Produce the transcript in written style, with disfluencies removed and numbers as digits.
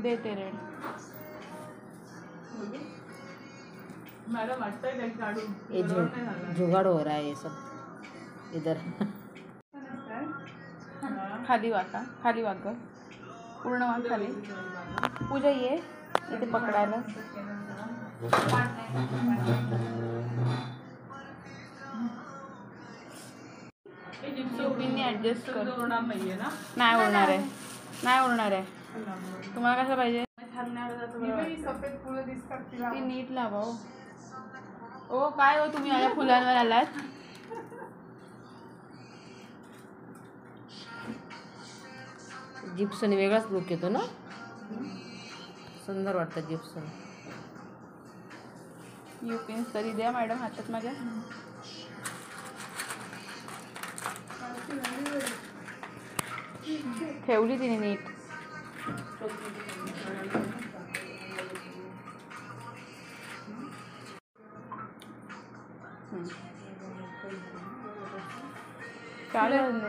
देते red. Madam अच्छा है झाड़ू। ये जुगाड़ हो रहा है ये सब इधर। खाली वाका, खाली वाक, पूर्ण वाक खाली। पूजा ये इथे पकडायला। युपींनी ॲडजस्ट कर। नाही उडणार आहे, नाही उडणार आहे। तुम्हाला कसं पाहिजे? ती नीट लावा हो। ओ काय हो तुम्ही माझ्या फुलांवर आलात? जिप्सन वेगळाच लुक येतो ना, सुंदर वाटतं जिप्सन। युपीन्स तरी द्या मॅडम हातात माझ्या। ठेवली तिने नीट। चालेल